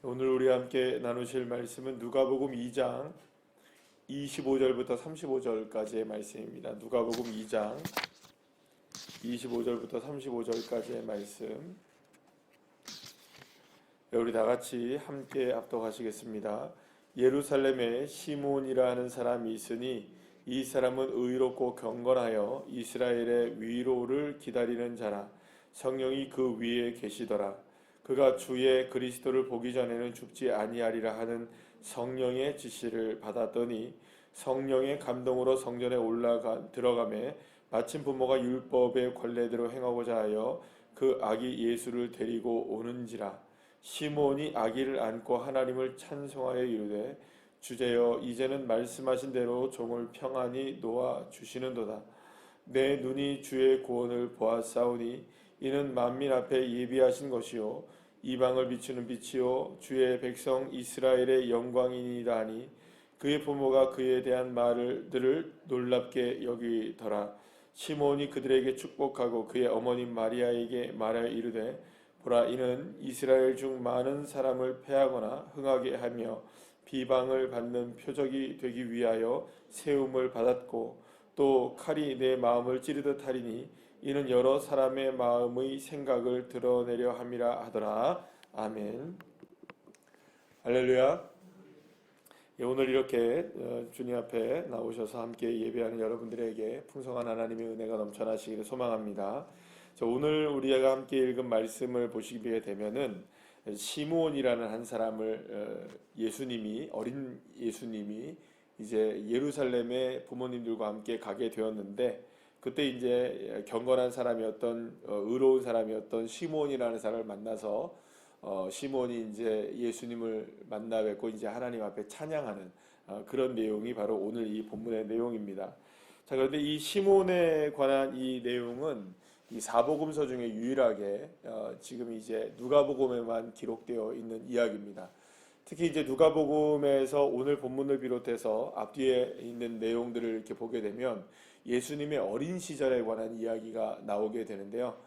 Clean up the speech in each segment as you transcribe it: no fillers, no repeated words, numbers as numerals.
오늘 우리 함께 나누실 말씀은 누가복음 2장 25절부터 35절까지의 말씀입니다. 누가복음 2장 25절부터 35절까지의 말씀. 우리 다 같이 함께 합독하시겠습니다. 예루살렘에 시몬이라 하는 사람이 있으니 이 사람은 의롭고 경건하여 이스라엘의 위로를 기다리는 자라. 성령이 그 위에 계시더라. 그가 주의 그리스도를 보기 전에는 죽지 아니하리라 하는 성령의 지시를 받았더니 성령의 감동으로 성전에 들어가매 마침 부모가 율법의 관례대로 행하고자 하여 그 아기 예수를 데리고 오는지라. 시몬이 아기를 안고 하나님을 찬송하여 이르되 주제여 이제는 말씀하신 대로 종을 평안히 놓아 주시는도다. 내 눈이 주의 구원을 보았사오니 이는 만민 앞에 예비하신 것이요 이방을 비추는 빛이요 주의 백성 이스라엘의 영광이니이다 하니 그의 부모가 그에 대한 말들을 놀랍게 여기더라. 시몬이 그들에게 축복하고 그의 어머님 마리아에게 말하여 이르되 보라 이는 이스라엘 중 많은 사람을 패하거나 흥하게 하며 비방을 받는 표적이 되기 위하여 세움을 받았고 또 칼이 내 마음을 찌르듯 하리니 이는 여러 사람의 마음의 생각을 드러내려 함이라 하더라. 아멘. 할렐루야. 오늘 이렇게 주님 앞에 나오셔서 함께 예배하는 여러분들에게 풍성한 하나님의 은혜가 넘쳐나시기를 소망합니다. 오늘 우리가 함께 읽은 말씀을 보시게 되면은 시므온이라는 한 사람을 어린 예수님이 이제 예루살렘에 부모님들과 함께 가게 되었는데 그때 이제 경건한 사람이었던 의로운 사람이었던 시므온이라는 사람을 만나서 시므온이 이제 예수님을 만나 뵙고 이제 하나님 앞에 찬양하는 그런 내용이 바로 오늘 이 본문의 내용입니다. 자, 그런데 이 시므온에 관한 이 내용은 이 사복음서 중에 유일하게 지금 이제 누가복음에만 기록되어 있는 이야기입니다. 특히 이제 누가복음에서 오늘 본문을 비롯해서 앞뒤에 있는 내용들을 이렇게 보게 되면 예수님의 어린 시절에 관한 이야기가 나오게 되는데요.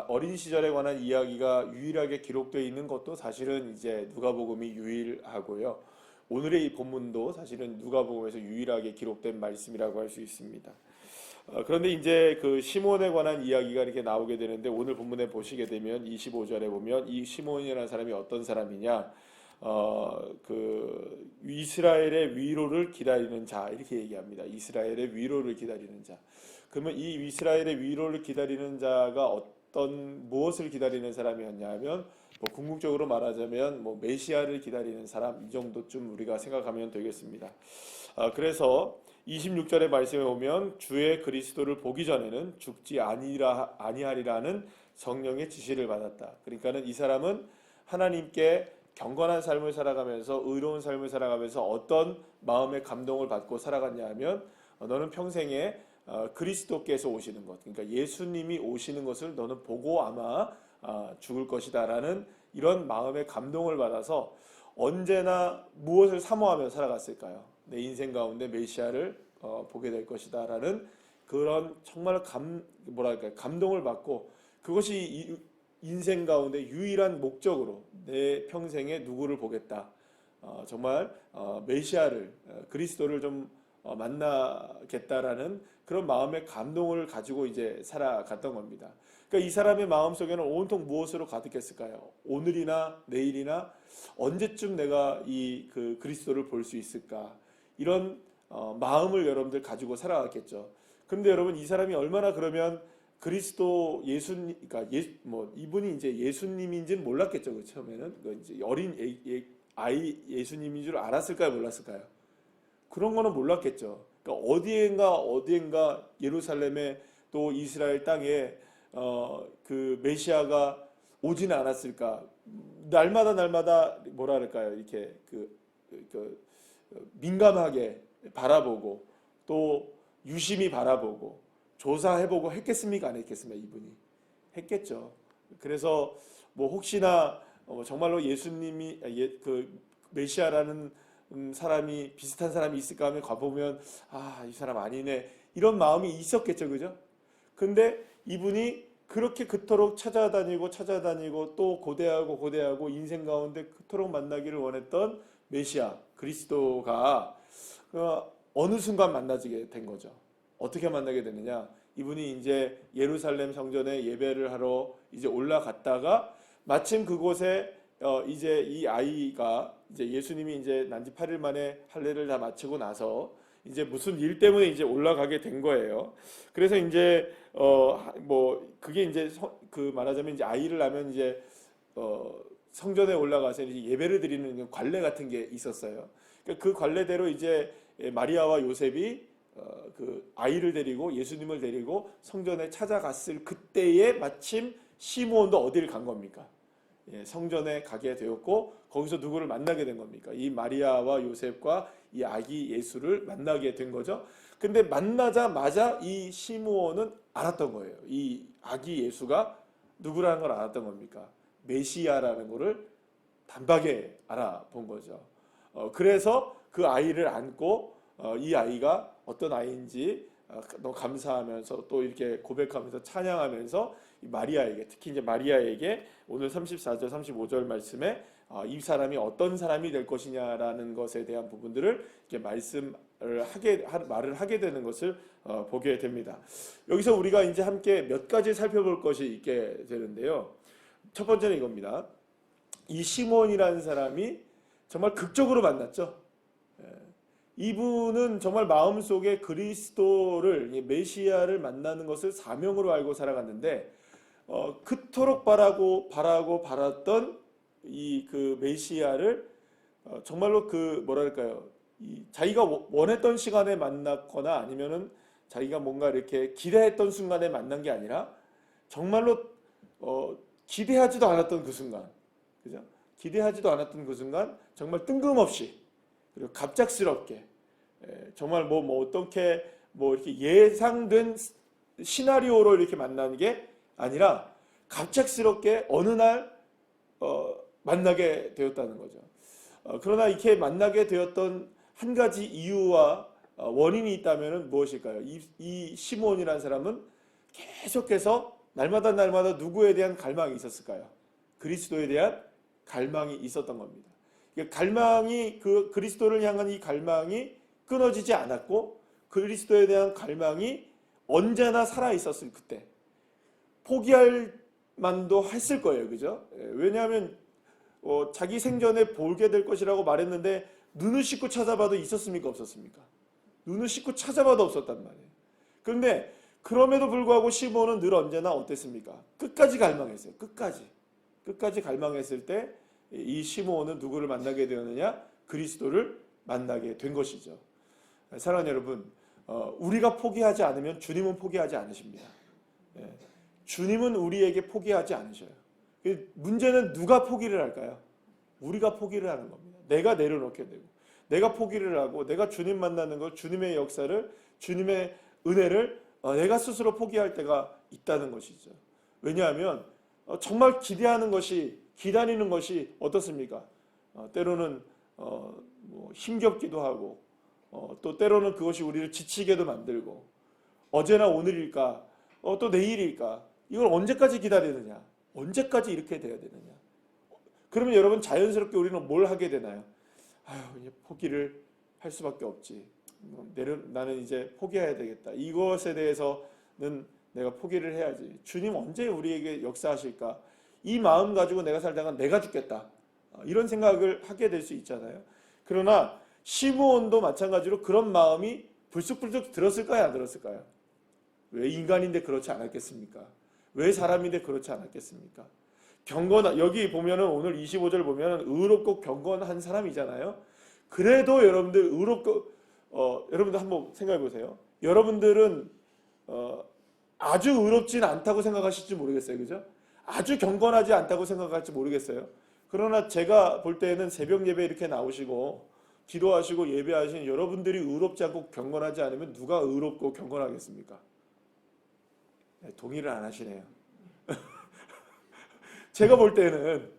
어린 시절에 관한 이야기가 유일하게 기록되어 있는 것도 사실은 이제 누가복음이 유일하고요. 오늘의 이 본문도 사실은 누가복음에서 유일하게 기록된 말씀이라고 할 수 있습니다. 그런데 이제 그 시몬에 관한 이야기가 이렇게 나오게 되는데 오늘 본문에 보시게 되면 25절에 보면 이 시몬이라는 사람이 어떤 사람이냐? 그 이스라엘의 위로를 기다리는 자 이렇게 얘기합니다. 이스라엘의 위로를 기다리는 자. 그러면 이 이스라엘의 위로를 기다리는 자가 무엇을 기다리는 사람이었냐면 궁극적으로 말하자면 메시아를 기다리는 사람 이 정도쯤 우리가 생각하면 되겠습니다. 그래서 26절의 말씀에 보면 주의 그리스도를 보기 전에는 죽지 아니하리라는 성령의 지시를 받았다. 그러니까는 이 사람은 하나님께 경건한 삶을 살아가면서 의로운 삶을 살아가면서 어떤 마음의 감동을 받고 살아갔냐 하면 너는 평생에 그리스도께서 오시는 것, 그러니까 예수님이 오시는 것을 너는 보고 아마 죽을 것이다 라는 이런 마음의 감동을 받아서 언제나 무엇을 사모하며 살아갔을까요? 내 인생 가운데 메시아를 보게 될 것이다 라는 그런 정말 감동을 받고 그것이 인생 가운데 유일한 목적으로 내 평생에 누구를 보겠다. 정말 메시아를 그리스도를 좀 만나겠다라는 그런 마음의 감동을 가지고 이제 살아갔던 겁니다. 그러니까 이 사람의 마음 속에는 온통 무엇으로 가득했을까요? 오늘이나 내일이나 언제쯤 내가 이 그리스도를 볼 수 있을까? 이런 마음을 여러분들 가지고 살아갔겠죠. 그런데 여러분 이 사람이 얼마나 그러면 그리스도 예수님, 그러니까 이분이 이제 예수님인지는 몰랐겠죠. 그 처음에는 이제 어린 아이 예수님인 줄 알았을까요, 몰랐을까요? 그런 거는 몰랐겠죠. 그러니까 어디엔가 예루살렘에 또 이스라엘 땅에 그 메시아가 오지는 않았을까? 날마다 뭐랄까요, 이렇게 민감하게 바라보고 또 유심히 바라보고 조사해보고 했겠습니까? 안 했겠습니까? 이분이 했겠죠. 그래서 혹시나 정말로 예수님이 그 메시아라는 사람이 비슷한 사람이 있을까 하면 가보면 이 사람 아니네 이런 마음이 있었겠죠, 그죠? 근데 이분이 그렇게 그토록 찾아다니고 또 고대하고 인생 가운데 그토록 만나기를 원했던 메시아 그리스도가 어느 순간 만나지게 된 거죠. 어떻게 만나게 되느냐? 이분이 이제 예루살렘 성전에 예배를 하러 이제 올라갔다가 마침 그곳에 이제 이 아이가 이제 예수님이 이제 난지 8일 만에 할례를 다 마치고 나서 이제 무슨 일 때문에 이제 올라가게 된 거예요. 그래서 이제 뭐 그게 이제 그 말하자면 이제 아이를 낳으면 이제 성전에 올라가서 이제 예배를 드리는 관례 같은 게 있었어요. 그 관례대로 이제 마리아와 요셉이 그 아이를 데리고 예수님을 데리고 성전에 찾아갔을 그때에 마침 시므온도 어디를 간 겁니까? 성전에 가게 되었고 거기서 누구를 만나게 된 겁니까? 이 마리아와 요셉과 이 아기 예수를 만나게 된 거죠. 근데 만나자마자 이 시므온은 알았던 거예요. 이 아기 예수가 누구라는 걸 알았던 겁니까? 메시아라는 거를 단박에 알아본 거죠. 그래서 그 아이를 안고 이 아이가 어떤 아이인지 너무 감사하면서 또 이렇게 고백하면서 찬양하면서 마리아에게, 특히 이제 마리아에게 오늘 34절 35절 말씀에 이 사람이 어떤 사람이 될 것이냐라는 것에 대한 부분들을 이렇게 말을 하게 되는 것을 보게 됩니다. 여기서 우리가 이제 함께 몇 가지 살펴볼 것이 있게 되는데요. 첫 번째는 이겁니다. 이 시몬이라는 사람이 정말 극적으로 만났죠. 이분은 정말 마음속에 그리스도를, 메시아를 만나는 것을 사명으로 알고 살아갔는데 그토록 바랐던 이 그 메시아를 정말로 그 뭐랄까요, 자기가 원했던 시간에 만났거나 아니면은 자기가 뭔가 이렇게 기대했던 순간에 만난 게 아니라 정말로 기대하지도 않았던 그 순간, 그죠? 기대하지도 않았던 그 순간 정말 뜬금없이 그리고 갑작스럽게 정말 뭐 어떻게 뭐 이렇게 예상된 시나리오로 이렇게 만나는 게 아니라 갑작스럽게 어느 날 만나게 되었다는 거죠. 그러나 이렇게 만나게 되었던 한 가지 이유와 원인이 있다면 무엇일까요? 이 시몬이라는 사람은 계속해서 날마다 누구에 대한 갈망이 있었을까요? 그리스도에 대한 갈망이 있었던 겁니다. 갈망이, 그 그리스도를 향한 이 갈망이 끊어지지 않았고 그리스도에 대한 갈망이 언제나 살아 있었을 그때 포기할 만도 했을 거예요, 그죠? 왜냐하면 자기 생전에 보게 될 것이라고 말했는데 눈을 씻고 찾아봐도 있었습니까, 없었습니까? 눈을 씻고 찾아봐도 없었단 말이에요. 그런데 그럼에도 불구하고 시몬은 늘 언제나 어땠습니까? 끝까지 갈망했어요. 끝까지 갈망했을 때 이 시몬은 누구를 만나게 되었느냐? 그리스도를 만나게 된 것이죠. 사랑하는 여러분, 우리가 포기하지 않으면 주님은 포기하지 않으십니다. 주님은 우리에게 포기하지 않으셔요. 문제는 누가 포기를 할까요? 우리가 포기를 하는 겁니다. 내가 내려놓게 되고 내가 포기를 하고 내가 주님 만나는 것, 주님의 역사를, 주님의 은혜를 내가 스스로 포기할 때가 있다는 것이죠. 왜냐하면 정말 기다리는 것이 어떻습니까? 때로는 뭐 힘겹기도 하고 또 때로는 그것이 우리를 지치게도 만들고 어제나 오늘일까 또 내일일까 이걸 언제까지 기다리느냐, 언제까지 이렇게 돼야 되느냐. 그러면 여러분 자연스럽게 우리는 뭘 하게 되나요? 이제 포기를 할 수밖에 없지. 나는 이제 포기해야 되겠다. 이것에 대해서는 내가 포기를 해야지. 주님 언제 우리에게 역사하실까? 이 마음 가지고 내가 살다가 내가 죽겠다. 이런 생각을 하게 될 수 있잖아요. 그러나 시므온도 마찬가지로 그런 마음이 불쑥불쑥 들었을까요? 안 들었을까요? 왜 인간인데 그렇지 않았겠습니까? 왜 사람인데 그렇지 않았겠습니까? 여기 보면은 오늘 25절 보면은 의롭고 경건한 사람이잖아요. 그래도 여러분들 여러분들 한번 생각해 보세요. 여러분들은 아주 의롭진 않다고 생각하실지 모르겠어요. 그죠? 아주 경건하지 않다고 생각할지 모르겠어요. 그러나 제가 볼 때는 새벽 예배 이렇게 나오시고 기도하시고 예배하시는 여러분들이 의롭지 않고 경건하지 않으면 누가 의롭고 경건하겠습니까? 네, 동의를 안 하시네요. 제가 볼 때는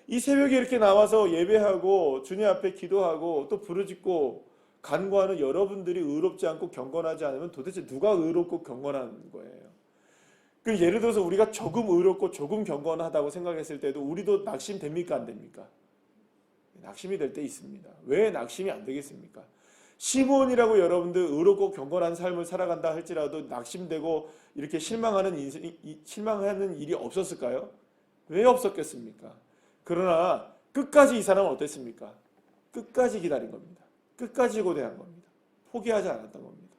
이 새벽에 이렇게 나와서 예배하고 주님 앞에 기도하고 또 부르짖고 간구하는 여러분들이 의롭지 않고 경건하지 않으면 도대체 누가 의롭고 경건한 거예요? 그 예를 들어서 우리가 조금 의롭고 조금 경건하다고 생각했을 때도 우리도 낙심됩니까? 안 됩니까? 낙심이 될 때 있습니다. 왜 낙심이 안 되겠습니까? 시므온이라고 여러분들 의롭고 경건한 삶을 살아간다 할지라도 낙심되고 이렇게 실망하는 일이 없었을까요? 왜 없었겠습니까? 그러나 끝까지 이 사람은 어땠습니까? 끝까지 기다린 겁니다. 끝까지 고대한 겁니다. 포기하지 않았던 겁니다.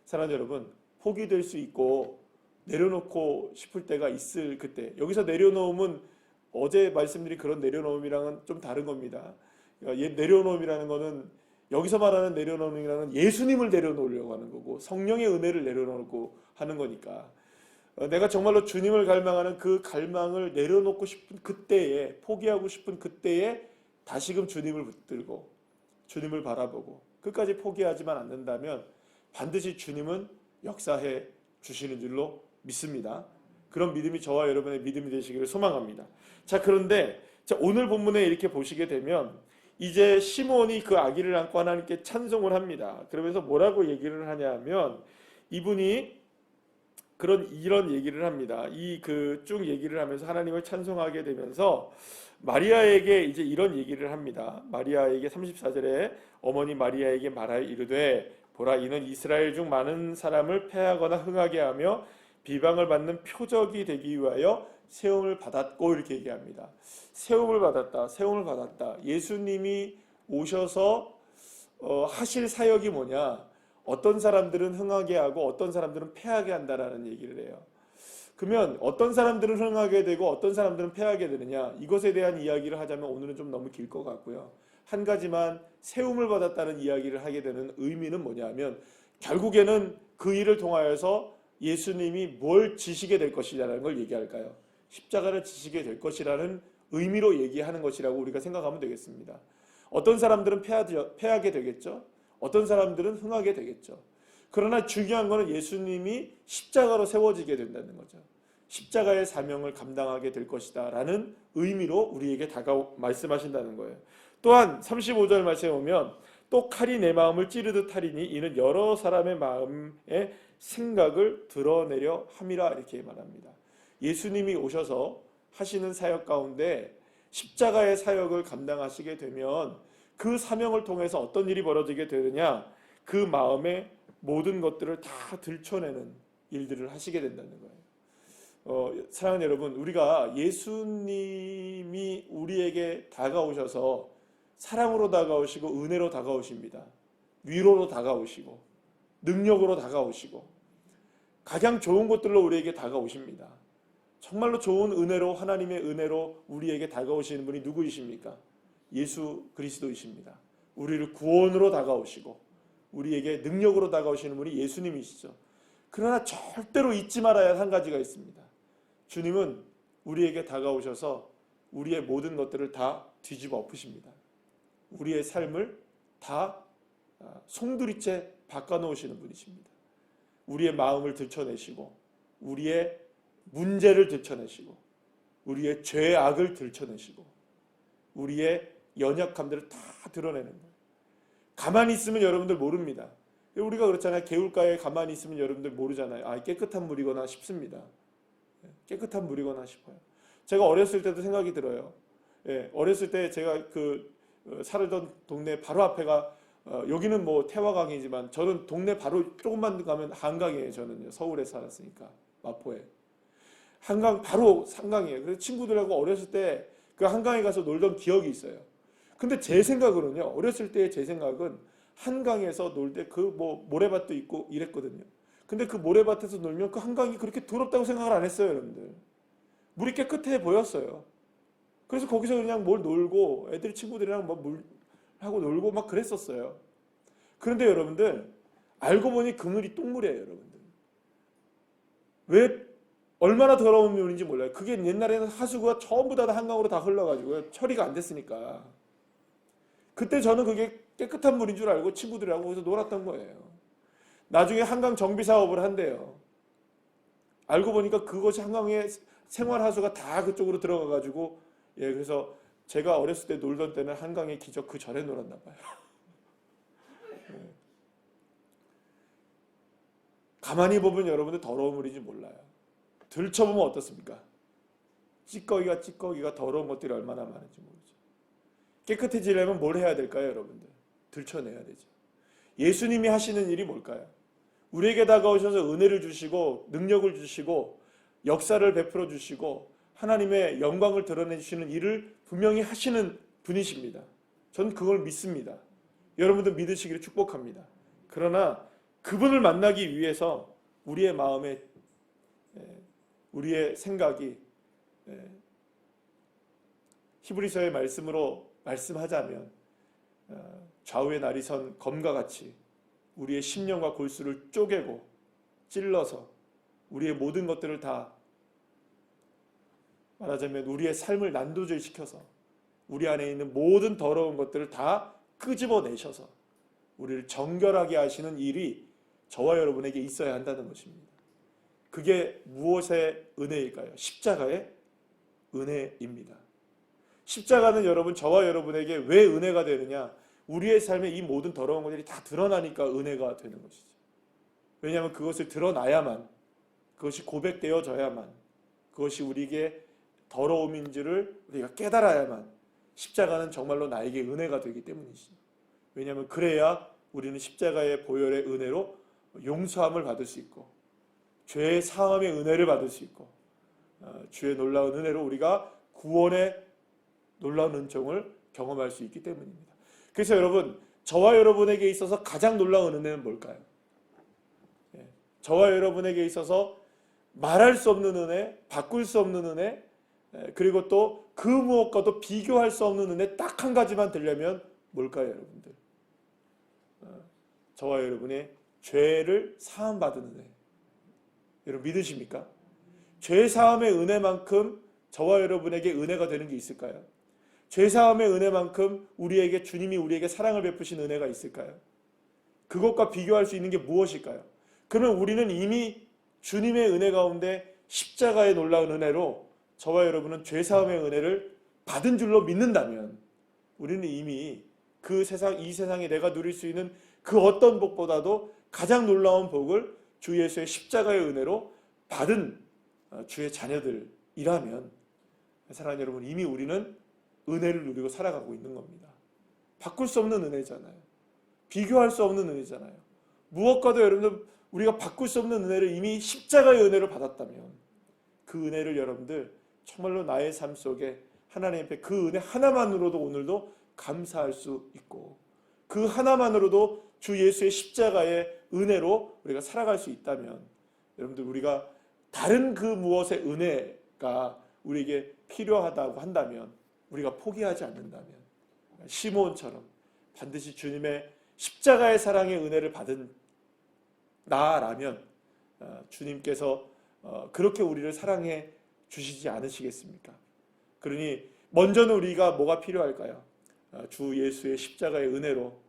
사랑하는 여러분, 포기될 수 있고 내려놓고 싶을 때가 있을 그때, 여기서 내려놓음은 어제 말씀드린 그런 내려놓음이랑은 좀 다른 겁니다. 내려놓음이라는 거는 여기서 말하는 내려놓음이라는 예수님을 내려놓으려고 하는 거고 성령의 은혜를 내려놓고 하는 거니까, 내가 정말로 주님을 갈망하는 그 갈망을 내려놓고 싶은 그때에, 포기하고 싶은 그때에 다시금 주님을 붙들고 주님을 바라보고 끝까지 포기하지만 않는다면 반드시 주님은 역사해 주시는 줄로 믿습니다. 그런 믿음이 저와 여러분의 믿음이 되시기를 소망합니다. 자, 그런데 오늘 본문에 이렇게 보시게 되면 이제 시므온이 그 아기를 안고 하나님께 찬송을 합니다. 그러면서 뭐라고 얘기를 하냐면 이분이 이런 얘기를 합니다. 쭉 얘기를 하면서 하나님을 찬송하게 되면서 마리아에게 이제 이런 얘기를 합니다. 마리아에게 34절에 어머니 마리아에게 말하여 이르되 보라 이는 이스라엘 중 많은 사람을 패하거나 흥하게 하며 비방을 받는 표적이 되기 위하여 세움을 받았고 이렇게 얘기합니다. 세움을 받았다. 예수님이 오셔서 하실 사역이 뭐냐? 어떤 사람들은 흥하게 하고 어떤 사람들은 패하게 한다라는 얘기를 해요. 그러면 어떤 사람들은 흥하게 되고 어떤 사람들은 패하게 되느냐? 이것에 대한 이야기를 하자면 오늘은 좀 너무 길 것 같고요. 한 가지만 세움을 받았다는 이야기를 하게 되는 의미는 뭐냐면 결국에는 그 일을 통하여서 예수님이 뭘 지시게 될 것이라는 걸 얘기할까요? 십자가를 지시게 될 것이라는 의미로 얘기하는 것이라고 우리가 생각하면 되겠습니다. 어떤 사람들은 패하게 되겠죠. 어떤 사람들은 흥하게 되겠죠. 그러나 중요한 것은 예수님이 십자가로 세워지게 된다는 거죠. 십자가의 사명을 감당하게 될 것이다 라는 의미로 우리에게 말씀하신다는 거예요. 또한 35절 말씀에 보면 또 칼이 내 마음을 찌르듯 하리니 이는 여러 사람의 마음의 생각을 드러내려 함이라 이렇게 말합니다. 예수님이 오셔서 하시는 사역 가운데 십자가의 사역을 감당하시게 되면 그 사명을 통해서 어떤 일이 벌어지게 되느냐, 그 마음의 모든 것들을 다 들춰내는 일들을 하시게 된다는 거예요. 사랑하는 여러분, 우리가 예수님이 우리에게 다가오셔서 사랑으로 다가오시고 은혜로 다가오십니다. 위로로 다가오시고 능력으로 다가오시고 가장 좋은 것들로 우리에게 다가오십니다. 정말로 좋은 은혜로, 하나님의 은혜로 우리에게 다가오시는 분이 누구이십니까? 예수 그리스도이십니다. 우리를 구원으로 다가오시고 우리에게 능력으로 다가오시는 분이 예수님이시죠. 그러나 절대로 잊지 말아야 할 한 가지가 있습니다. 주님은 우리에게 다가오셔서 우리의 모든 것들을 다 뒤집어 엎으십니다. 우리의 삶을 다 송두리째 바꿔놓으시는 분이십니다. 우리의 마음을 들춰내시고 우리의 문제를 들춰내시고 우리의 죄악을 들춰내시고 우리의 연약함들을 다 드러내는 거예요. 가만히 있으면 여러분들 모릅니다. 우리가 그렇잖아요. 개울가에 가만히 있으면 여러분들 모르잖아요. 깨끗한 물이거나 싶습니다. 깨끗한 물이거나 싶어요. 제가 어렸을 때도 생각이 들어요. 어렸을 때 제가 살던 동네 바로 앞에가 여기는 뭐 태화강이지만 저는 동네 바로 조금만 가면 한강이에요. 저는요. 서울에 살았으니까 마포에. 한강 바로 한강이에요. 그래서 친구들하고 어렸을 때 그 한강에 가서 놀던 기억이 있어요. 근데 제 생각으로는요. 어렸을 때의 제 생각은 한강에서 놀 때 모래밭도 있고 이랬거든요. 근데 그 모래밭에서 놀면 그 한강이 그렇게 더럽다고 생각을 안 했어요, 여러분들. 물이 깨끗해 보였어요. 그래서 거기서 그냥 뭘 놀고 애들 친구들이랑 물하고 놀고 막 그랬었어요. 그런데 여러분들 알고 보니 그 물이 똥물이에요, 여러분들. 왜 얼마나 더러운 물인지 몰라요. 그게 옛날에는 하수구가 전부 다 한강으로 다 흘러가지고 처리가 안 됐으니까. 그때 저는 그게 깨끗한 물인 줄 알고 친구들하고 거기서 놀았던 거예요. 나중에 한강 정비 사업을 한대요. 알고 보니까 그것이 한강의 생활하수가 다 그쪽으로 들어가가지고 그래서 제가 어렸을 때 놀던 때는 한강의 기적 그 전에 놀았나 봐요. 가만히 보면 여러분들 더러운 물인지 몰라요. 들춰보면 어떻습니까? 찌꺼기가 더러운 것들이 얼마나 많은지 모르죠. 깨끗해지려면 뭘 해야 될까요, 여러분들? 들춰내야 되죠. 예수님이 하시는 일이 뭘까요? 우리에게 다가오셔서 은혜를 주시고 능력을 주시고 역사를 베풀어 주시고 하나님의 영광을 드러내 주시는 일을 분명히 하시는 분이십니다. 저는 그걸 믿습니다. 여러분들 믿으시기를 축복합니다. 그러나 그분을 만나기 위해서 우리의 마음에 우리의 생각이 히브리서의 말씀으로 말씀하자면 좌우의 날이 선 검과 같이 우리의 심령과 골수를 쪼개고 찔러서 우리의 모든 것들을 다 말하자면 우리의 삶을 난도질시켜서 우리 안에 있는 모든 더러운 것들을 다 끄집어내셔서 우리를 정결하게 하시는 일이 저와 여러분에게 있어야 한다는 것입니다. 그게 무엇의 은혜일까요? 십자가의 은혜입니다. 십자가는 여러분 저와 여러분에게 왜 은혜가 되느냐? 우리의 삶에 이 모든 더러운 것들이 다 드러나니까 은혜가 되는 것이죠. 왜냐하면 그것을 드러나야만, 그것이 고백되어져야만, 그것이 우리에게 더러움인 줄을 우리가 깨달아야만 십자가는 정말로 나에게 은혜가 되기 때문이죠. 왜냐하면 그래야 우리는 십자가의 보혈의 은혜로 용서함을 받을 수 있고 죄의 사함의 은혜를 받을 수 있고 주의 놀라운 은혜로 우리가 구원의 놀라운 은총을 경험할 수 있기 때문입니다. 그래서 여러분, 저와 여러분에게 있어서 가장 놀라운 은혜는 뭘까요? 저와 여러분에게 있어서 말할 수 없는 은혜, 바꿀 수 없는 은혜, 그리고 또 그 무엇과도 비교할 수 없는 은혜 딱 한 가지만 들려면 뭘까요, 여러분들? 저와 여러분의 죄를 사함받은 은혜. 여러분 믿으십니까? 죄 사함의 은혜만큼 저와 여러분에게 은혜가 되는 게 있을까요? 죄 사함의 은혜만큼 주님이 우리에게 사랑을 베푸신 은혜가 있을까요? 그것과 비교할 수 있는 게 무엇일까요? 그러면 우리는 이미 주님의 은혜 가운데 십자가의 놀라운 은혜로 저와 여러분은 죄 사함의 은혜를 받은 줄로 믿는다면 우리는 이미 이 세상에 내가 누릴 수 있는 그 어떤 복보다도 가장 놀라운 복을 주 예수의 십자가의 은혜로 받은 주의 자녀들이라면 사랑하는 여러분, 이미 우리는 은혜를 누리고 살아가고 있는 겁니다. 바꿀 수 없는 은혜잖아요. 비교할 수 없는 은혜잖아요. 무엇과도 여러분들 우리가 바꿀 수 없는 은혜를 이미 십자가의 은혜를 받았다면 그 은혜를 여러분들 정말로 나의 삶 속에 하나님 앞에 그 은혜 하나만으로도 오늘도 감사할 수 있고 그 하나만으로도 주 예수의 십자가의 은혜로 우리가 살아갈 수 있다면 여러분들 우리가 다른 그 무엇의 은혜가 우리에게 필요하다고 한다면 우리가 포기하지 않는다면 시므온처럼 반드시 주님의 십자가의 사랑의 은혜를 받은 나라면 주님께서 그렇게 우리를 사랑해 주시지 않으시겠습니까? 그러니 먼저는 우리가 뭐가 필요할까요? 주 예수의 십자가의 은혜로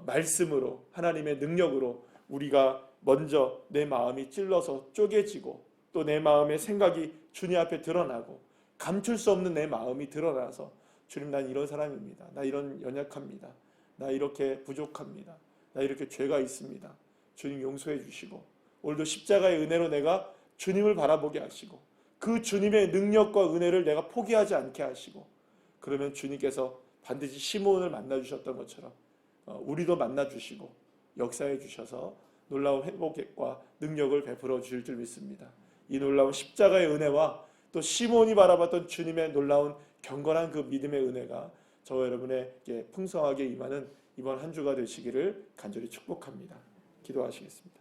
말씀으로 하나님의 능력으로 우리가 먼저 내 마음이 찔러서 쪼개지고 또 내 마음의 생각이 주님 앞에 드러나고 감출 수 없는 내 마음이 드러나서 주님 난 이런 사람입니다. 나 이런 연약합니다. 나 이렇게 부족합니다. 나 이렇게 죄가 있습니다. 주님 용서해 주시고 오늘도 십자가의 은혜로 내가 주님을 바라보게 하시고 그 주님의 능력과 은혜를 내가 포기하지 않게 하시고 그러면 주님께서 반드시 시므온을 만나주셨던 것처럼 우리도 만나주시고 역사해 주셔서 놀라운 회복과 능력을 베풀어 주실 줄 믿습니다. 이 놀라운 십자가의 은혜와 또 시므온이 바라봤던 주님의 놀라운 경건한 그 믿음의 은혜가 저와 여러분에게 풍성하게 임하는 이번 한 주가 되시기를 간절히 축복합니다. 기도하시겠습니다.